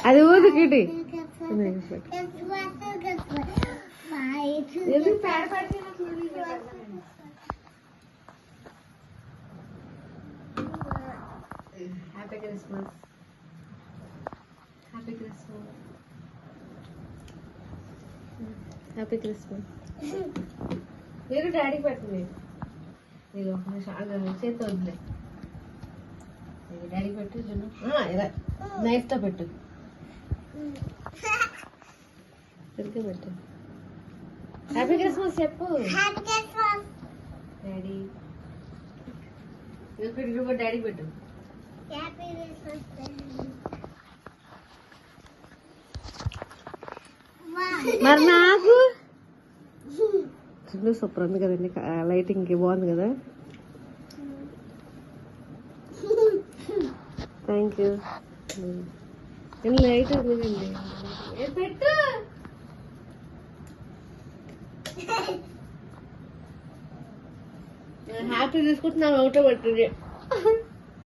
అది ఊదు కిటి happy Christmas happy Christmas happy Christmas మీరు డాడీకి పెట్టండి మీరు చేతి వద్దులే డాడీకి పెట్టు జున్ను ఇలా నైఫ్తో పెట్టు సరిగ్గా పెట్టు హ్యాపీ క్రిస్మస్ చెప్పు డాడీ ఇది డాడీకి పెట్టు మరి నాకు సూపర్ ఉంది కదండి లైటింగ్ బాగుంది కదా థ్యాంక్ యూ లైట్ ఉందండి పెట్టు హ్యాపీ తీసుకుంటున్నాను ఒకటో పెట్టు